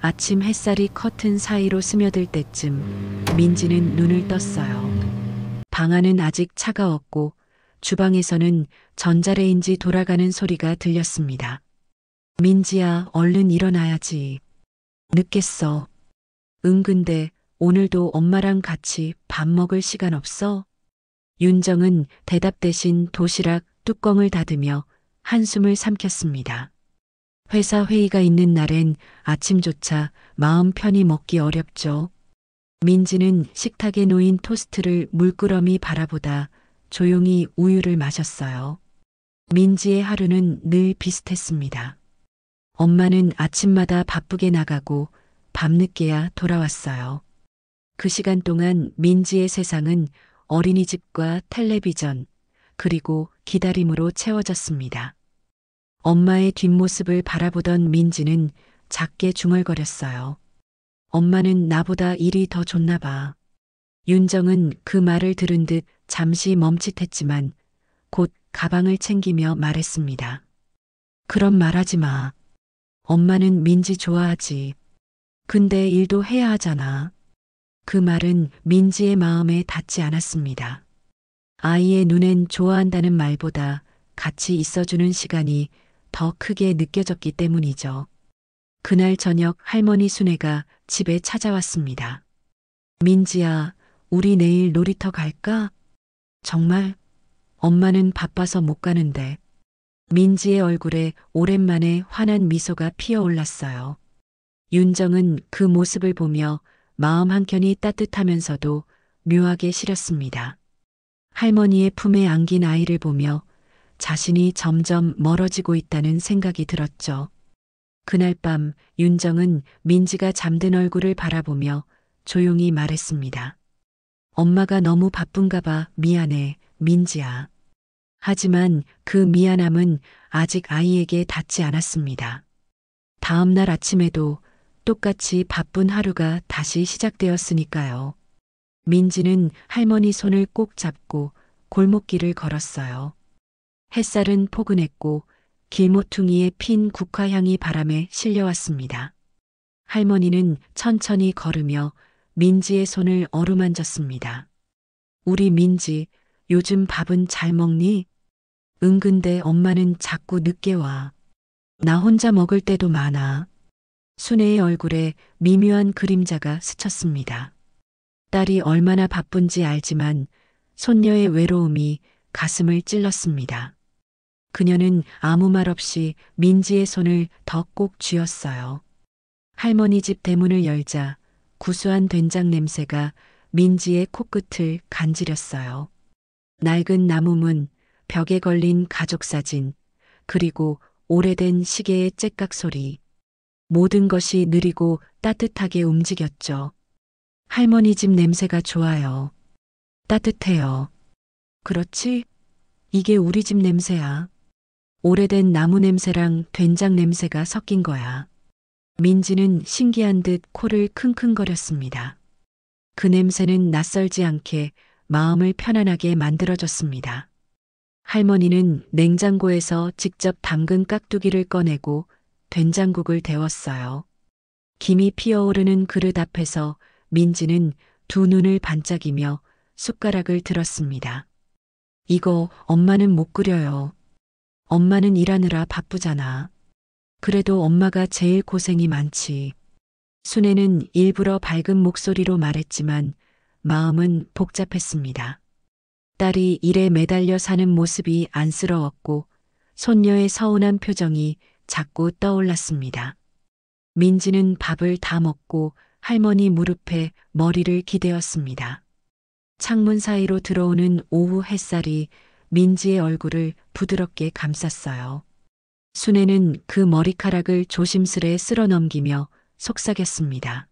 아침 햇살이 커튼 사이로 스며들 때쯤 민지는 눈을 떴어요. 방 안은 아직 차가웠고 주방에서는 전자레인지 돌아가는 소리가 들렸습니다. 민지야, 얼른 일어나야지. 늦겠어. 응, 근데 오늘도 엄마랑 같이 밥 먹을 시간 없어? 윤정은 대답 대신 도시락 뚜껑을 닫으며 한숨을 삼켰습니다. 회사 회의가 있는 날엔 아침조차 마음 편히 먹기 어렵죠. 민지는 식탁에 놓인 토스트를 물끄러미 바라보다 조용히 우유를 마셨어요. 민지의 하루는 늘 비슷했습니다. 엄마는 아침마다 바쁘게 나가고 밤늦게야 돌아왔어요. 그 시간 동안 민지의 세상은 어린이집과 텔레비전, 그리고 기다림으로 채워졌습니다. 엄마의 뒷모습을 바라보던 민지는 작게 중얼거렸어요. 엄마는 나보다 일이 더 좋나 봐. 윤정은 그 말을 들은 듯 잠시 멈칫했지만 곧 가방을 챙기며 말했습니다. 그런 말하지 마. 엄마는 민지 좋아하지. 근데 일도 해야 하잖아. 그 말은 민지의 마음에 닿지 않았습니다. 아이의 눈엔 좋아한다는 말보다 같이 있어주는 시간이 더 크게 느껴졌기 때문이죠. 그날 저녁 할머니 순애가 집에 찾아왔습니다. 민지야, 우리 내일 놀이터 갈까? 정말? 엄마는 바빠서 못 가는데. 민지의 얼굴에 오랜만에 환한 미소가 피어올랐어요. 윤정은 그 모습을 보며 마음 한켠이 따뜻하면서도 묘하게 시렸습니다. 할머니의 품에 안긴 아이를 보며 자신이 점점 멀어지고 있다는 생각이 들었죠. 그날 밤 윤정은 민지가 잠든 얼굴을 바라보며 조용히 말했습니다. 엄마가 너무 바쁜가 봐. 미안해, 민지야. 하지만 그 미안함은 아직 아이에게 닿지 않았습니다. 다음 날 아침에도 똑같이 바쁜 하루가 다시 시작되었으니까요. 민지는 할머니 손을 꼭 잡고 골목길을 걸었어요. 햇살은 포근했고 길모퉁이에 핀 국화향이 바람에 실려왔습니다. 할머니는 천천히 걸으며 민지의 손을 어루만졌습니다. 우리 민지, 요즘 밥은 잘 먹니? 응, 근데 엄마는 자꾸 늦게 와. 나 혼자 먹을 때도 많아. 순애의 얼굴에 미묘한 그림자가 스쳤습니다. 딸이 얼마나 바쁜지 알지만 손녀의 외로움이 가슴을 찔렀습니다. 그녀는 아무 말 없이 민지의 손을 더 꼭 쥐었어요. 할머니 집 대문을 열자 구수한 된장 냄새가 민지의 코끝을 간지렸어요. 낡은 나무문, 벽에 걸린 가족 사진, 그리고 오래된 시계의 째깍 소리. 모든 것이 느리고 따뜻하게 움직였죠. 할머니 집 냄새가 좋아요. 따뜻해요. 그렇지? 이게 우리 집 냄새야. 오래된 나무 냄새랑 된장 냄새가 섞인 거야. 민지는 신기한 듯 코를 킁킁거렸습니다. 그 냄새는 낯설지 않게 마음을 편안하게 만들어줬습니다. 할머니는 냉장고에서 직접 담근 깍두기를 꺼내고 된장국을 데웠어요. 김이 피어오르는 그릇 앞에서 민지는 두 눈을 반짝이며 숟가락을 들었습니다. 이거 엄마는 못 끓여요. 엄마는 일하느라 바쁘잖아. 그래도 엄마가 제일 고생이 많지. 순애는 일부러 밝은 목소리로 말했지만 마음은 복잡했습니다. 딸이 일에 매달려 사는 모습이 안쓰러웠고 손녀의 서운한 표정이 자꾸 떠올랐습니다. 민지는 밥을 다 먹고 할머니 무릎에 머리를 기대었습니다. 창문 사이로 들어오는 오후 햇살이 민지의 얼굴을 부드럽게 감쌌어요. 순애는 그 머리카락을 조심스레 쓸어 넘기며 속삭였습니다.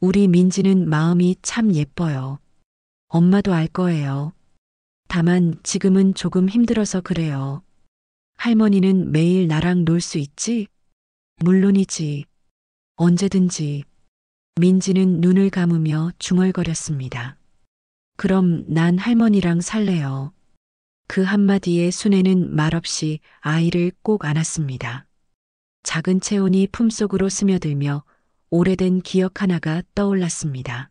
우리 민지는 마음이 참 예뻐요. 엄마도 알 거예요. 다만 지금은 조금 힘들어서 그래요. 할머니는 매일 나랑 놀 수 있지? 물론이지. 언제든지. 민지는 눈을 감으며 중얼거렸습니다. 그럼 난 할머니랑 살래요. 그 한마디에 순애는 말없이 아이를 꼭 안았습니다. 작은 체온이 품속으로 스며들며 오래된 기억 하나가 떠올랐습니다.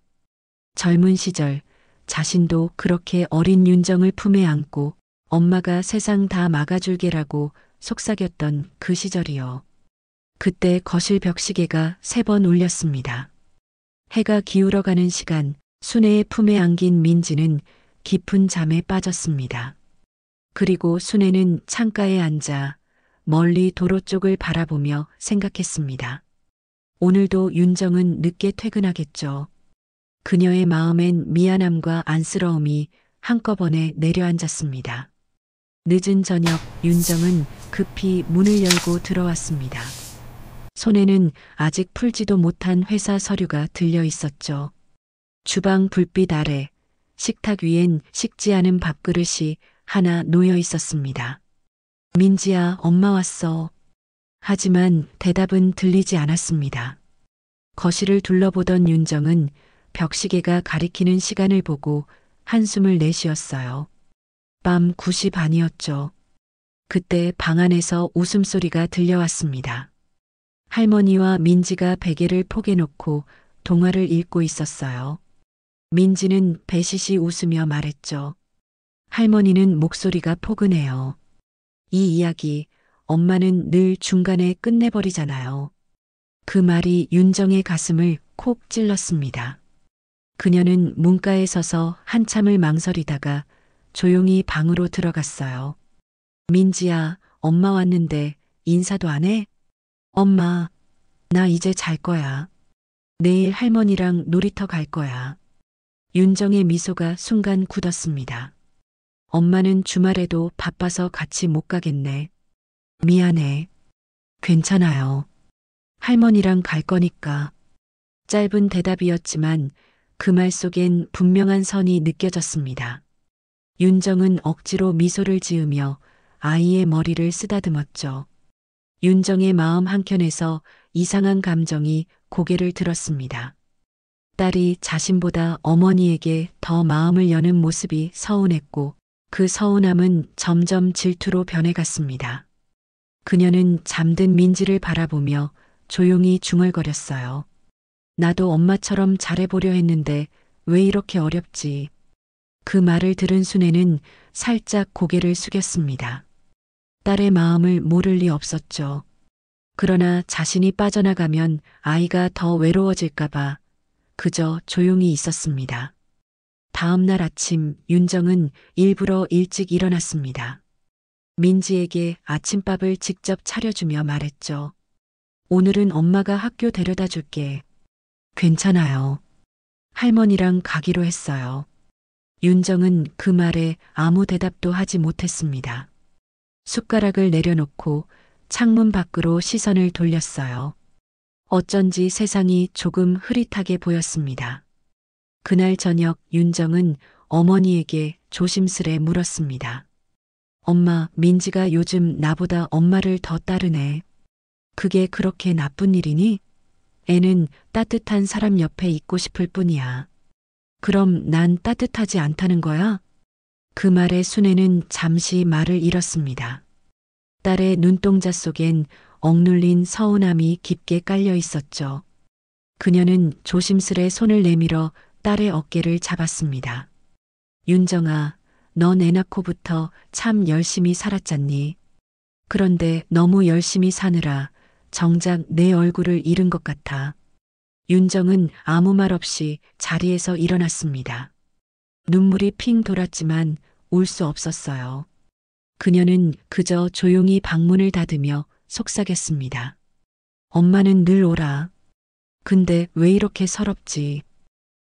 젊은 시절 자신도 그렇게 어린 윤정을 품에 안고 엄마가 세상 다 막아줄게라고 속삭였던 그 시절이요. 그때 거실 벽시계가 3번 울렸습니다. 해가 기울어가는 시간, 순애의 품에 안긴 민지는 깊은 잠에 빠졌습니다. 그리고 순애는 창가에 앉아 멀리 도로 쪽을 바라보며 생각했습니다. 오늘도 윤정은 늦게 퇴근하겠죠. 그녀의 마음엔 미안함과 안쓰러움이 한꺼번에 내려앉았습니다. 늦은 저녁 윤정은 급히 문을 열고 들어왔습니다. 손에는 아직 풀지도 못한 회사 서류가 들려 있었죠. 주방 불빛 아래 식탁 위엔 식지 않은 밥그릇이 하나 놓여 있었습니다. 민지야, 엄마 왔어. 하지만 대답은 들리지 않았습니다. 거실을 둘러보던 윤정은 벽시계가 가리키는 시간을 보고 한숨을 내쉬었어요. 밤 9시 반이었죠. 그때 방 안에서 웃음소리가 들려왔습니다. 할머니와 민지가 베개를 포개놓고 동화를 읽고 있었어요. 민지는 배시시 웃으며 말했죠. 할머니는 목소리가 포근해요. 이 이야기 엄마는 늘 중간에 끝내버리잖아요. 그 말이 윤정의 가슴을 콕 찔렀습니다. 그녀는 문가에 서서 한참을 망설이다가 조용히 방으로 들어갔어요. 민지야, 엄마 왔는데 인사도 안 해? 엄마, 나 이제 잘 거야. 내일 할머니랑 놀이터 갈 거야. 윤정의 미소가 순간 굳었습니다. 엄마는 주말에도 바빠서 같이 못 가겠네. 미안해. 괜찮아요. 할머니랑 갈 거니까. 짧은 대답이었지만 그 말 속엔 분명한 선이 느껴졌습니다. 윤정은 억지로 미소를 지으며 아이의 머리를 쓰다듬었죠. 윤정의 마음 한켠에서 이상한 감정이 고개를 들었습니다. 딸이 자신보다 어머니에게 더 마음을 여는 모습이 서운했고 그 서운함은 점점 질투로 변해갔습니다. 그녀는 잠든 민지를 바라보며 조용히 중얼거렸어요. 나도 엄마처럼 잘해보려 했는데 왜 이렇게 어렵지? 그 말을 들은 순애는 살짝 고개를 숙였습니다. 딸의 마음을 모를 리 없었죠. 그러나 자신이 빠져나가면 아이가 더 외로워질까봐 그저 조용히 있었습니다. 다음 날 아침 윤정은 일부러 일찍 일어났습니다. 민지에게 아침밥을 직접 차려주며 말했죠. 오늘은 엄마가 학교 데려다 줄게. 괜찮아요. 할머니랑 가기로 했어요. 윤정은 그 말에 아무 대답도 하지 못했습니다. 숟가락을 내려놓고 창문 밖으로 시선을 돌렸어요. 어쩐지 세상이 조금 흐릿하게 보였습니다. 그날 저녁 윤정은 어머니에게 조심스레 물었습니다. 엄마, 민지가 요즘 나보다 엄마를 더 따르네. 그게 그렇게 나쁜 일이니? 애는 따뜻한 사람 옆에 있고 싶을 뿐이야. 그럼 난 따뜻하지 않다는 거야? 그 말에 순애는 잠시 말을 잃었습니다. 딸의 눈동자 속엔 억눌린 서운함이 깊게 깔려 있었죠. 그녀는 조심스레 손을 내밀어 딸의 어깨를 잡았습니다. 윤정아, 넌 애 낳고부터 참 열심히 살았잖니. 그런데 너무 열심히 사느라 정작 내 얼굴을 잃은 것 같아. 윤정은 아무 말 없이 자리에서 일어났습니다. 눈물이 핑 돌았지만 울 수 없었어요. 그녀는 그저 조용히 방문을 닫으며 속삭였습니다. 엄마는 늘 오라. 근데 왜 이렇게 서럽지?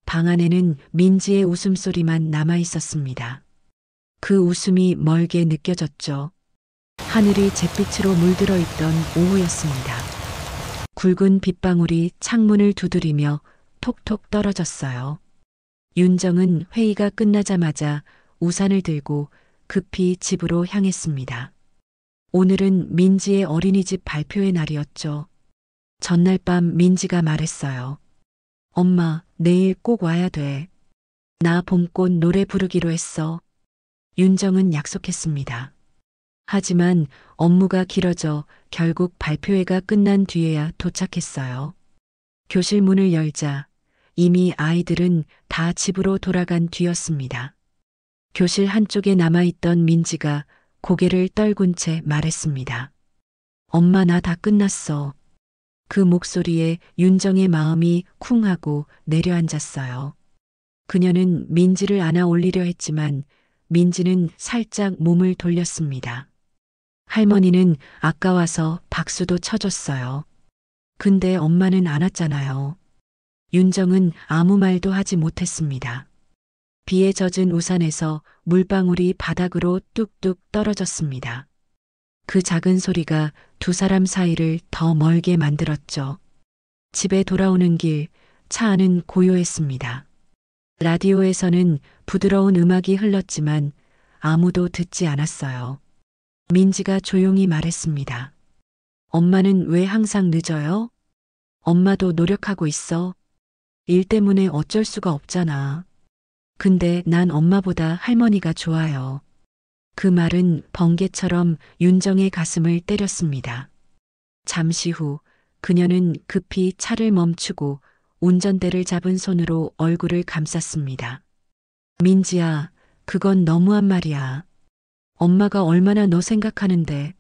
방 안에는 민지의 웃음소리만 남아 있었습니다. 그 웃음이 멀게 느껴졌죠. 하늘이 잿빛으로 물들어 있던 오후였습니다. 굵은 빗방울이 창문을 두드리며 톡톡 떨어졌어요. 윤정은 회의가 끝나자마자 우산을 들고 급히 집으로 향했습니다. 오늘은 민지의 어린이집 발표회 날이었죠. 전날 밤 민지가 말했어요. 엄마, 내일 꼭 와야 돼. 나 봄꽃 노래 부르기로 했어. 윤정은 약속했습니다. 하지만 업무가 길어져 결국 발표회가 끝난 뒤에야 도착했어요. 교실 문을 열자 이미 아이들은 다 집으로 돌아간 뒤였습니다. 교실 한쪽에 남아있던 민지가 고개를 떨군 채 말했습니다. 엄마, 나 다 끝났어. 그 목소리에 윤정의 마음이 쿵 하고 내려앉았어요. 그녀는 민지를 안아 올리려 했지만 민지는 살짝 몸을 돌렸습니다. 할머니는 아까워서 박수도 쳐줬어요. 근데 엄마는 안 왔잖아요. 윤정은 아무 말도 하지 못했습니다. 비에 젖은 우산에서 물방울이 바닥으로 뚝뚝 떨어졌습니다. 그 작은 소리가 두 사람 사이를 더 멀게 만들었죠. 집에 돌아오는 길, 차 안은 고요했습니다. 라디오에서는 부드러운 음악이 흘렀지만 아무도 듣지 않았어요. 민지가 조용히 말했습니다. 엄마는 왜 항상 늦어요? 엄마도 노력하고 있어. 일 때문에 어쩔 수가 없잖아. 근데 난 엄마보다 할머니가 좋아요. 그 말은 번개처럼 윤정의 가슴을 때렸습니다. 잠시 후 그녀는 급히 차를 멈추고 운전대를 잡은 손으로 얼굴을 감쌌습니다. 민지야, 그건 너무한 말이야. 엄마가 얼마나 너 생각하는데.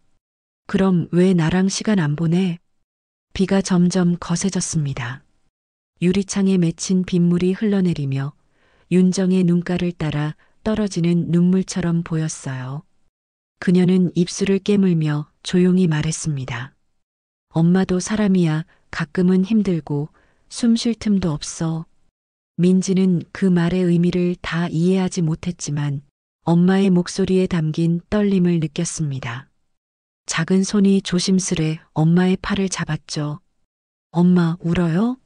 그럼 왜 나랑 시간 안 보내? 비가 점점 거세졌습니다. 유리창에 맺힌 빗물이 흘러내리며 윤정의 눈가를 따라 떨어지는 눈물처럼 보였어요. 그녀는 입술을 깨물며 조용히 말했습니다. 엄마도 사람이야. 가끔은 힘들고 숨 쉴 틈도 없어. 민지는 그 말의 의미를 다 이해하지 못했지만 엄마의 목소리에 담긴 떨림을 느꼈습니다. 작은 손이 조심스레 엄마의 팔을 잡았죠. 엄마, 울어요?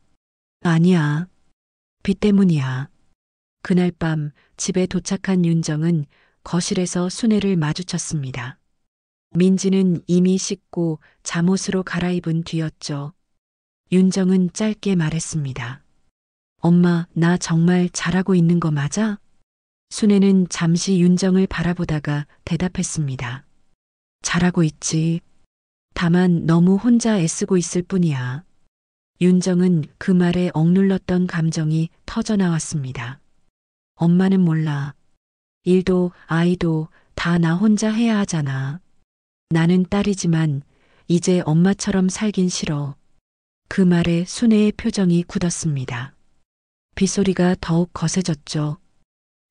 아니야. 비 때문이야. 그날 밤 집에 도착한 윤정은 거실에서 순애를 마주쳤습니다. 민지는 이미 씻고 잠옷으로 갈아입은 뒤였죠. 윤정은 짧게 말했습니다. 엄마, 나 정말 잘하고 있는 거 맞아? 순애는 잠시 윤정을 바라보다가 대답했습니다. 잘하고 있지. 다만 너무 혼자 애쓰고 있을 뿐이야. 윤정은 그 말에 억눌렀던 감정이 터져나왔습니다. 엄마는 몰라. 일도 아이도 다 나 혼자 해야 하잖아. 나는 딸이지만 이제 엄마처럼 살긴 싫어. 그 말에 순애의 표정이 굳었습니다. 빗소리가 더욱 거세졌죠.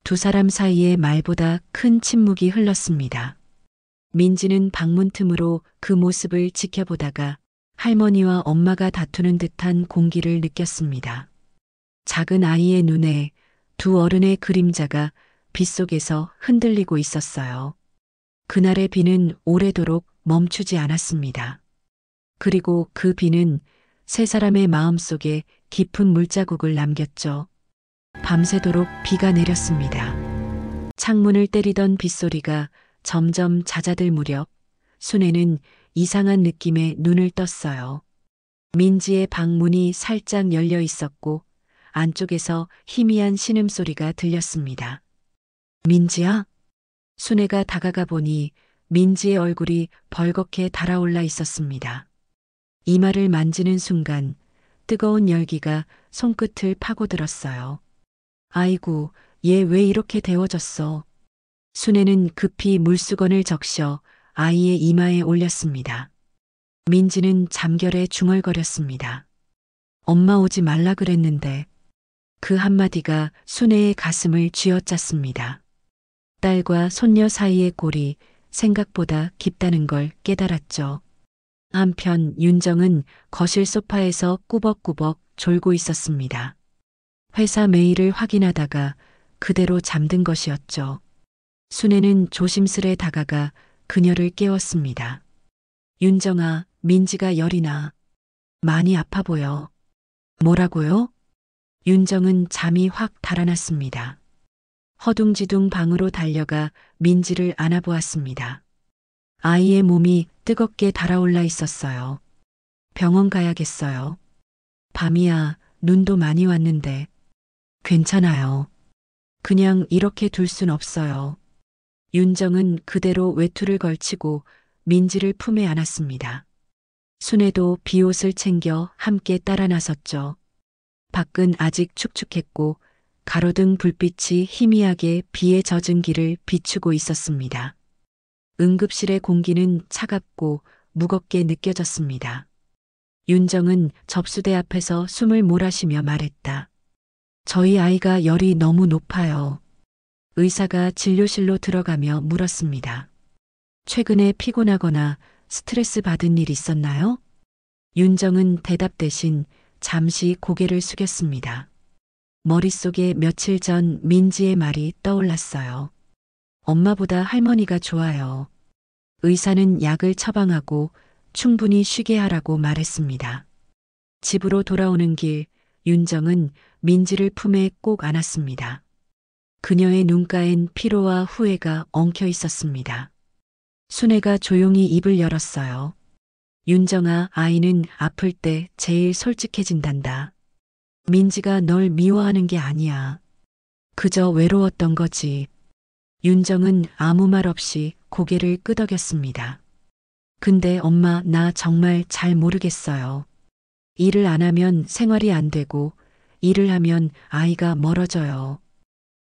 두 사람 사이에 말보다 큰 침묵이 흘렀습니다. 민지는 방문 틈으로 그 모습을 지켜보다가 할머니와 엄마가 다투는 듯한 공기를 느꼈습니다. 작은 아이의 눈에 두 어른의 그림자가 빗속에서 흔들리고 있었어요. 그날의 비는 오래도록 멈추지 않았습니다. 그리고 그 비는 세 사람의 마음속에 깊은 물자국을 남겼죠. 밤새도록 비가 내렸습니다. 창문을 때리던 빗소리가 점점 잦아들 무렵 순애는 이상한 느낌에 눈을 떴어요. 민지의 방 문이 살짝 열려 있었고 안쪽에서 희미한 신음소리가 들렸습니다. 민지야? 순애가 다가가 보니 민지의 얼굴이 벌겋게 달아올라 있었습니다. 이마를 만지는 순간 뜨거운 열기가 손끝을 파고들었어요. 아이고, 얘 왜 이렇게 데워졌어? 순애는 급히 물수건을 적셔 아이의 이마에 올렸습니다. 민지는 잠결에 중얼거렸습니다. 엄마 오지 말라 그랬는데. 그 한마디가 순애의 가슴을 쥐어짰습니다. 딸과 손녀 사이의 골이 생각보다 깊다는 걸 깨달았죠. 한편 윤정은 거실 소파에서 꾸벅꾸벅 졸고 있었습니다. 회사 메일을 확인하다가 그대로 잠든 것이었죠. 순애는 조심스레 다가가 그녀를 깨웠습니다. 윤정아, 민지가 열이 나. 많이 아파 보여. 뭐라고요? 윤정은 잠이 확 달아났습니다. 허둥지둥 방으로 달려가 민지를 안아보았습니다. 아이의 몸이 뜨겁게 달아올라 있었어요. 병원 가야겠어요. 밤이야, 눈도 많이 왔는데. 괜찮아요. 그냥 이렇게 둘 순 없어요. 윤정은 그대로 외투를 걸치고 민지를 품에 안았습니다. 순애도 비옷을 챙겨 함께 따라 나섰죠. 밖은 아직 축축했고 가로등 불빛이 희미하게 비에 젖은 길을 비추고 있었습니다. 응급실의 공기는 차갑고 무겁게 느껴졌습니다. 윤정은 접수대 앞에서 숨을 몰아쉬며 말했다. 저희 아이가 열이 너무 높아요. 의사가 진료실로 들어가며 물었습니다. 최근에 피곤하거나 스트레스 받은 일 있었나요? 윤정은 대답 대신 잠시 고개를 숙였습니다. 머릿속에 며칠 전 민지의 말이 떠올랐어요. 엄마보다 할머니가 좋아요. 의사는 약을 처방하고 충분히 쉬게 하라고 말했습니다. 집으로 돌아오는 길, 윤정은 민지를 품에 꼭 안았습니다. 그녀의 눈가엔 피로와 후회가 엉켜 있었습니다. 순애가 조용히 입을 열었어요. 윤정아, 아이는 아플 때 제일 솔직해진단다. 민지가 널 미워하는 게 아니야. 그저 외로웠던 거지. 윤정은 아무 말 없이 고개를 끄덕였습니다. 근데 엄마, 나 정말 잘 모르겠어요. 일을 안 하면 생활이 안 되고 일을 하면 아이가 멀어져요.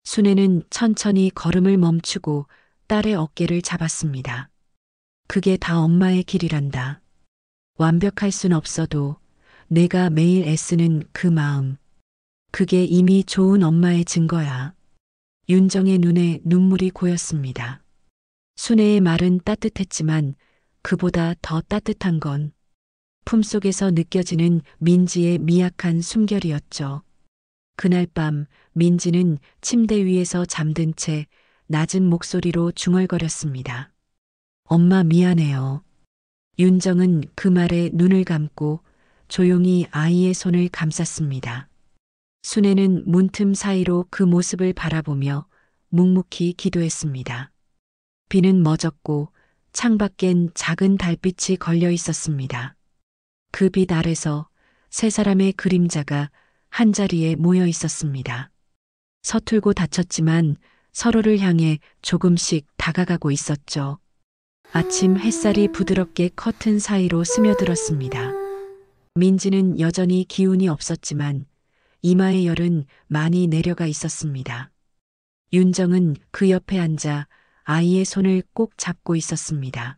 순애는 천천히 걸음을 멈추고 딸의 어깨를 잡았습니다. 그게 다 엄마의 길이란다. 완벽할 순 없어도 내가 매일 애쓰는 그 마음. 그게 이미 좋은 엄마의 증거야. 윤정의 눈에 눈물이 고였습니다. 순애의 말은 따뜻했지만 그보다 더 따뜻한 건 품속에서 느껴지는 민지의 미약한 숨결이었죠. 그날 밤 민지는 침대 위에서 잠든 채 낮은 목소리로 중얼거렸습니다. 엄마 미안해요. 윤정은 그 말에 눈을 감고 조용히 아이의 손을 감쌌습니다. 순애는 문틈 사이로 그 모습을 바라보며 묵묵히 기도했습니다. 비는 멎었고 창밖엔 작은 달빛이 걸려 있었습니다. 그 빛 아래서 세 사람의 그림자가 한자리에 모여 있었습니다. 서툴고 다쳤지만 서로를 향해 조금씩 다가가고 있었죠. 아침 햇살이 부드럽게 커튼 사이로 스며들었습니다. 민지는 여전히 기운이 없었지만 이마의 열은 많이 내려가 있었습니다. 윤정은 그 옆에 앉아 아이의 손을 꼭 잡고 있었습니다.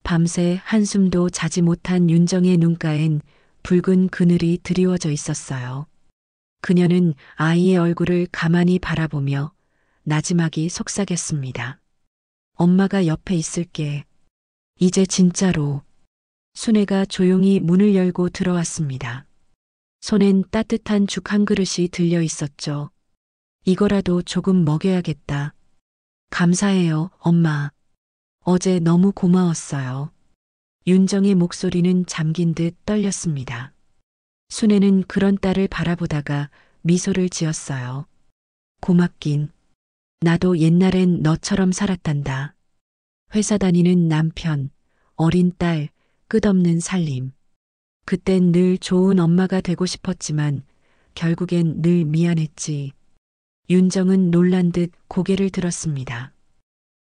밤새 한숨도 자지 못한 윤정의 눈가엔 붉은 그늘이 드리워져 있었어요. 그녀는 아이의 얼굴을 가만히 바라보며 나지막이 속삭였습니다. 엄마가 옆에 있을게. 이제 진짜로. 순애가 조용히 문을 열고 들어왔습니다. 손엔 따뜻한 죽 한 그릇이 들려 있었죠. 이거라도 조금 먹여야겠다. 감사해요, 엄마. 어제 너무 고마웠어요. 윤정의 목소리는 잠긴 듯 떨렸습니다. 순애는 그런 딸을 바라보다가 미소를 지었어요. 고맙긴. 나도 옛날엔 너처럼 살았단다. 회사 다니는 남편, 어린 딸, 끝없는 살림. 그땐 늘 좋은 엄마가 되고 싶었지만 결국엔 늘 미안했지. 윤정은 놀란 듯 고개를 들었습니다.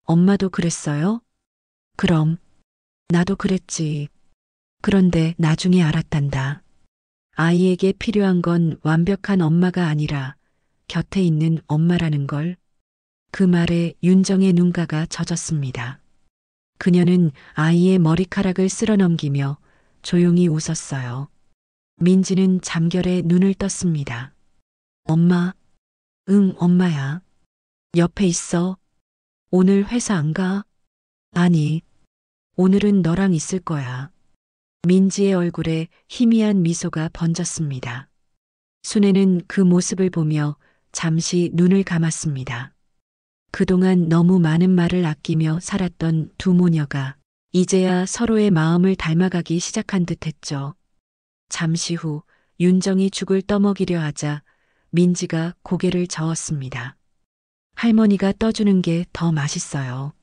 엄마도 그랬어요? 그럼. 나도 그랬지. 그런데 나중에 알았단다. 아이에게 필요한 건 완벽한 엄마가 아니라 곁에 있는 엄마라는 걸. 그 말에 윤정의 눈가가 젖었습니다. 그녀는 아이의 머리카락을 쓸어넘기며 조용히 웃었어요. 민지는 잠결에 눈을 떴습니다. 엄마? 응, 엄마야. 옆에 있어. 오늘 회사 안 가? 아니, 오늘은 너랑 있을 거야. 민지의 얼굴에 희미한 미소가 번졌습니다. 순애는 그 모습을 보며 잠시 눈을 감았습니다. 그동안 너무 많은 말을 아끼며 살았던 두 모녀가 이제야 서로의 마음을 닮아가기 시작한 듯 했죠. 잠시 후 윤정이 죽을 떠먹이려 하자 민지가 고개를 저었습니다. 할머니가 떠주는 게 더 맛있어요.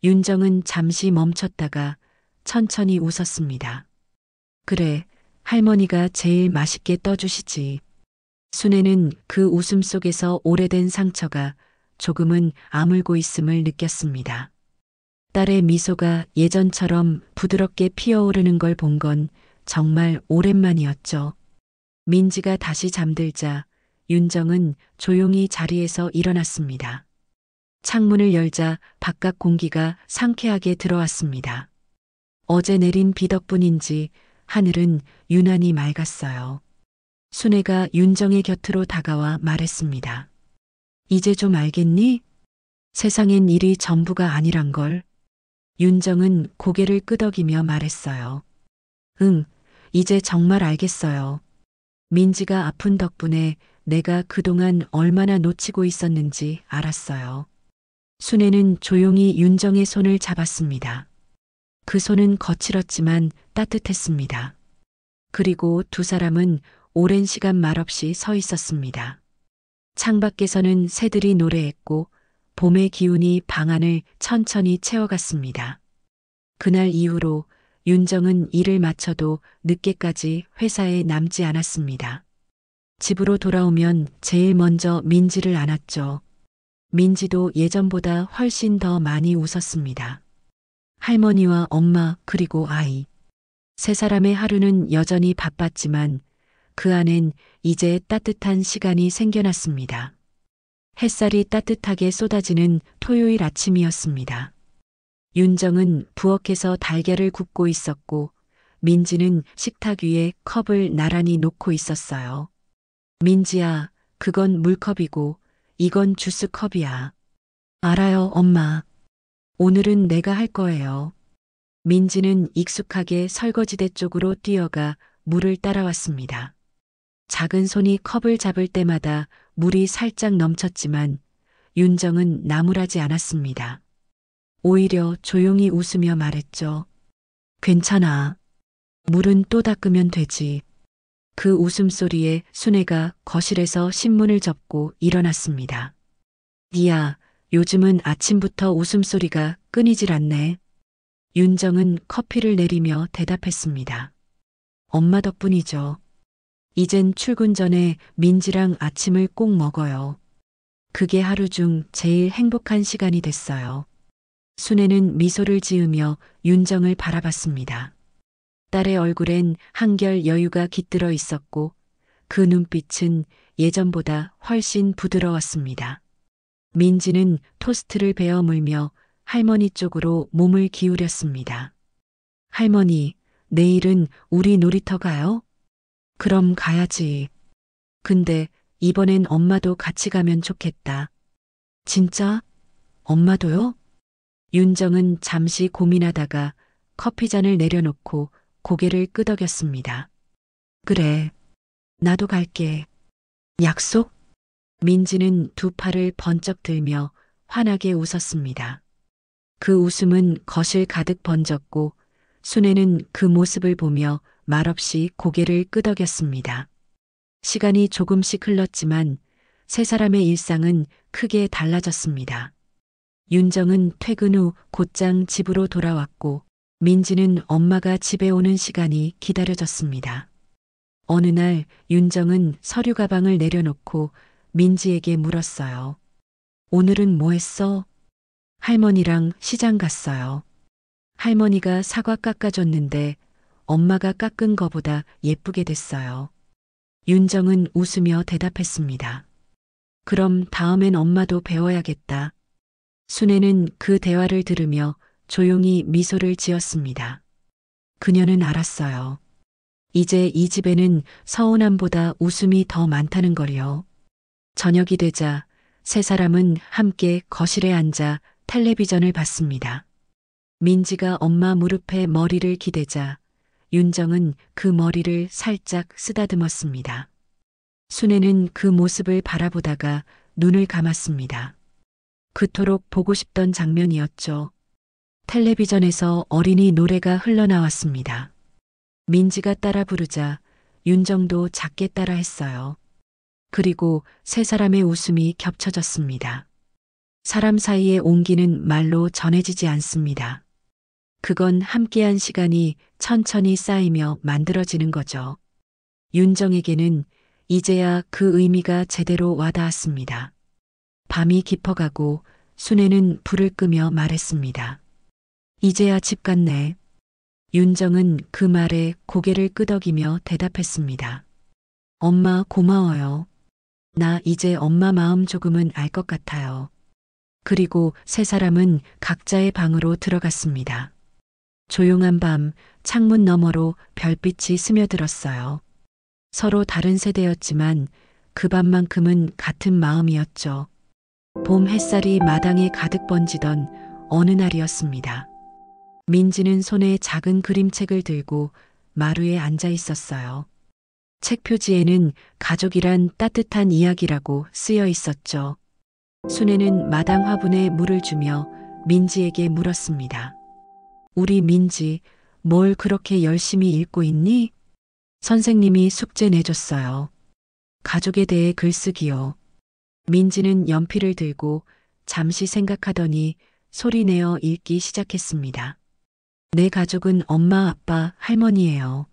윤정은 잠시 멈췄다가 천천히 웃었습니다. 그래, 할머니가 제일 맛있게 떠주시지. 순애는 그 웃음 속에서 오래된 상처가 조금은 아물고 있음을 느꼈습니다. 딸의 미소가 예전처럼 부드럽게 피어오르는 걸 본 건 정말 오랜만이었죠. 민지가 다시 잠들자 윤정은 조용히 자리에서 일어났습니다. 창문을 열자 바깥 공기가 상쾌하게 들어왔습니다. 어제 내린 비 덕분인지 하늘은 유난히 맑았어요. 순애가 윤정의 곁으로 다가와 말했습니다. 이제 좀 알겠니? 세상엔 일이 전부가 아니란 걸. 윤정은 고개를 끄덕이며 말했어요. 응, 이제 정말 알겠어요. 민지가 아픈 덕분에 내가 그동안 얼마나 놓치고 있었는지 알았어요. 순애는 조용히 윤정의 손을 잡았습니다. 그 손은 거칠었지만 따뜻했습니다. 그리고 두 사람은 오랜 시간 말없이 서 있었습니다. 창밖에서는 새들이 노래했고 봄의 기운이 방 안을 천천히 채워갔습니다. 그날 이후로 윤정은 일을 마쳐도 늦게까지 회사에 남지 않았습니다. 집으로 돌아오면 제일 먼저 민지를 안았죠. 민지도 예전보다 훨씬 더 많이 웃었습니다. 할머니와 엄마 그리고 아이. 세 사람의 하루는 여전히 바빴지만 그 안엔 이제 따뜻한 시간이 생겨났습니다. 햇살이 따뜻하게 쏟아지는 토요일 아침이었습니다. 윤정은 부엌에서 달걀을 굽고 있었고 민지는 식탁 위에 컵을 나란히 놓고 있었어요. 민지야, 그건 물컵이고 이건 주스컵이야. 알아요, 엄마. 오늘은 내가 할 거예요. 민지는 익숙하게 설거지대 쪽으로 뛰어가 물을 따라왔습니다. 작은 손이 컵을 잡을 때마다 물이 살짝 넘쳤지만 윤정은 나무라지 않았습니다. 오히려 조용히 웃으며 말했죠. 괜찮아. 물은 또 닦으면 되지. 그 웃음소리에 순애가 거실에서 신문을 접고 일어났습니다. 니야, 요즘은 아침부터 웃음소리가 끊이질 않네. 윤정은 커피를 내리며 대답했습니다. 엄마 덕분이죠. 이젠 출근 전에 민지랑 아침을 꼭 먹어요. 그게 하루 중 제일 행복한 시간이 됐어요. 순애는 미소를 지으며 윤정을 바라봤습니다. 딸의 얼굴엔 한결 여유가 깃들어 있었고 그 눈빛은 예전보다 훨씬 부드러웠습니다. 민지는 토스트를 베어 물며 할머니 쪽으로 몸을 기울였습니다. 할머니, 내일은 우리 놀이터 가요? 그럼 가야지. 근데 이번엔 엄마도 같이 가면 좋겠다. 진짜? 엄마도요? 윤정은 잠시 고민하다가 커피잔을 내려놓고 고개를 끄덕였습니다. 그래, 나도 갈게. 약속? 민지는 두 팔을 번쩍 들며 환하게 웃었습니다. 그 웃음은 거실 가득 번졌고 순애는 그 모습을 보며 말없이 고개를 끄덕였습니다. 시간이 조금씩 흘렀지만 세 사람의 일상은 크게 달라졌습니다. 윤정은 퇴근 후 곧장 집으로 돌아왔고 민지는 엄마가 집에 오는 시간이 기다려졌습니다. 어느 날 윤정은 서류 가방을 내려놓고 민지에게 물었어요. 오늘은 뭐 했어? 할머니랑 시장 갔어요. 할머니가 사과 깎아줬는데 엄마가 깎은 거보다 예쁘게 됐어요. 윤정은 웃으며 대답했습니다. 그럼 다음엔 엄마도 배워야겠다. 순애는 그 대화를 들으며 조용히 미소를 지었습니다. 그녀는 알았어요. 이제 이 집에는 서운함보다 웃음이 더 많다는 걸요. 저녁이 되자 세 사람은 함께 거실에 앉아 텔레비전을 봤습니다. 민지가 엄마 무릎에 머리를 기대자 윤정은 그 머리를 살짝 쓰다듬었습니다. 순애는 그 모습을 바라보다가 눈을 감았습니다. 그토록 보고 싶던 장면이었죠. 텔레비전에서 어린이 노래가 흘러나왔습니다. 민지가 따라 부르자 윤정도 작게 따라 했어요. 그리고 세 사람의 웃음이 겹쳐졌습니다. 사람 사이의 온기는 말로 전해지지 않습니다. 그건 함께한 시간이 천천히 쌓이며 만들어지는 거죠. 윤정에게는 이제야 그 의미가 제대로 와닿았습니다. 밤이 깊어가고 순애는 불을 끄며 말했습니다. 이제야 집 갔네. 윤정은 그 말에 고개를 끄덕이며 대답했습니다. 엄마 고마워요. 나 이제 엄마 마음 조금은 알 것 같아요. 그리고 세 사람은 각자의 방으로 들어갔습니다. 조용한 밤 창문 너머로 별빛이 스며들었어요. 서로 다른 세대였지만 그 밤만큼은 같은 마음이었죠. 봄 햇살이 마당에 가득 번지던 어느 날이었습니다. 민지는 손에 작은 그림책을 들고 마루에 앉아 있었어요. 책 표지에는 가족이란 따뜻한 이야기라고 쓰여 있었죠. 순애는 마당 화분에 물을 주며 민지에게 물었습니다. 우리 민지, 뭘 그렇게 열심히 읽고 있니? 선생님이 숙제 내줬어요. 가족에 대해 글쓰기요. 민지는 연필을 들고 잠시 생각하더니 소리내어 읽기 시작했습니다. 내 가족은 엄마, 아빠, 할머니예요.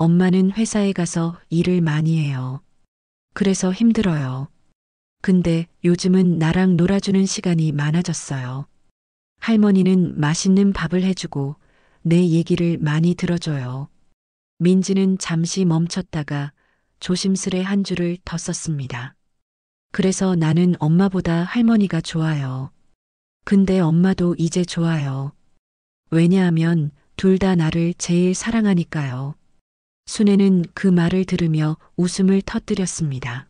엄마는 회사에 가서 일을 많이 해요. 그래서 힘들어요. 근데 요즘은 나랑 놀아주는 시간이 많아졌어요. 할머니는 맛있는 밥을 해주고 내 얘기를 많이 들어줘요. 민지는 잠시 멈췄다가 조심스레 한 줄을 더 썼습니다. 그래서 나는 엄마보다 할머니가 좋아요. 근데 엄마도 이제 좋아요. 왜냐하면 둘 다 나를 제일 사랑하니까요. 순애는 그 말을 들으며 웃음을 터뜨렸습니다.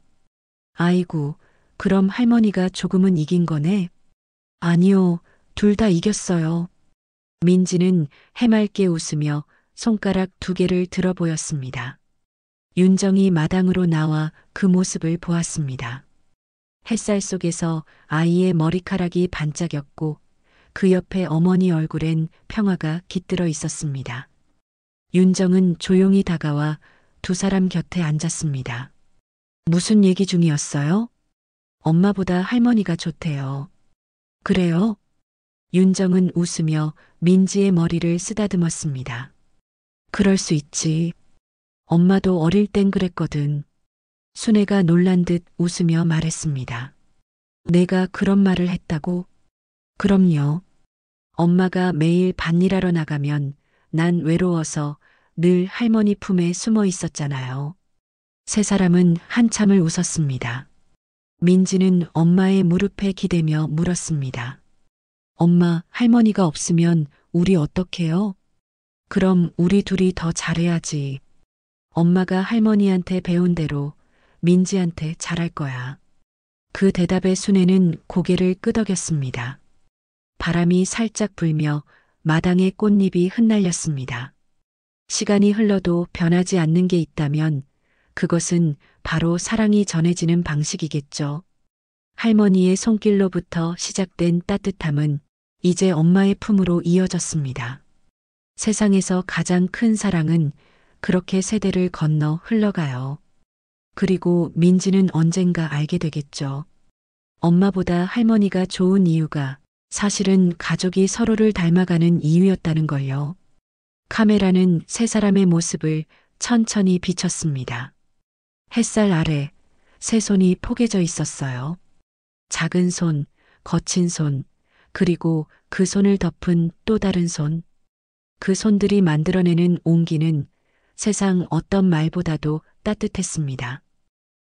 아이고, 그럼 할머니가 조금은 이긴 거네? 아니요, 둘 다 이겼어요. 민지는 해맑게 웃으며 손가락 2개를 들어 보였습니다. 윤정이 마당으로 나와 그 모습을 보았습니다. 햇살 속에서 아이의 머리카락이 반짝였고 그 옆에 어머니 얼굴엔 평화가 깃들어 있었습니다. 윤정은 조용히 다가와 두 사람 곁에 앉았습니다. 무슨 얘기 중이었어요? 엄마보다 할머니가 좋대요. 그래요? 윤정은 웃으며 민지의 머리를 쓰다듬었습니다. 그럴 수 있지. 엄마도 어릴 땐 그랬거든. 순애가 놀란 듯 웃으며 말했습니다. 내가 그런 말을 했다고? 그럼요. 엄마가 매일 밭일하러 나가면 난 외로워서 늘 할머니 품에 숨어 있었잖아요. 세 사람은 한참을 웃었습니다. 민지는 엄마의 무릎에 기대며 물었습니다. 엄마, 할머니가 없으면 우리 어떡해요? 그럼 우리 둘이 더 잘해야지. 엄마가 할머니한테 배운 대로 민지한테 잘할 거야. 그 대답에 순애는 고개를 끄덕였습니다. 바람이 살짝 불며 마당의 꽃잎이 흩날렸습니다. 시간이 흘러도 변하지 않는 게 있다면 그것은 바로 사랑이 전해지는 방식이겠죠. 할머니의 손길로부터 시작된 따뜻함은 이제 엄마의 품으로 이어졌습니다. 세상에서 가장 큰 사랑은 그렇게 세대를 건너 흘러가요. 그리고 민지는 언젠가 알게 되겠죠. 엄마보다 할머니가 좋은 이유가 사실은 가족이 서로를 닮아가는 이유였다는 걸요. 카메라는 세 사람의 모습을 천천히 비췄습니다. 햇살 아래 세 손이 포개져 있었어요. 작은 손, 거친 손, 그리고 그 손을 덮은 또 다른 손. 그 손들이 만들어내는 온기는 세상 어떤 말보다도 따뜻했습니다.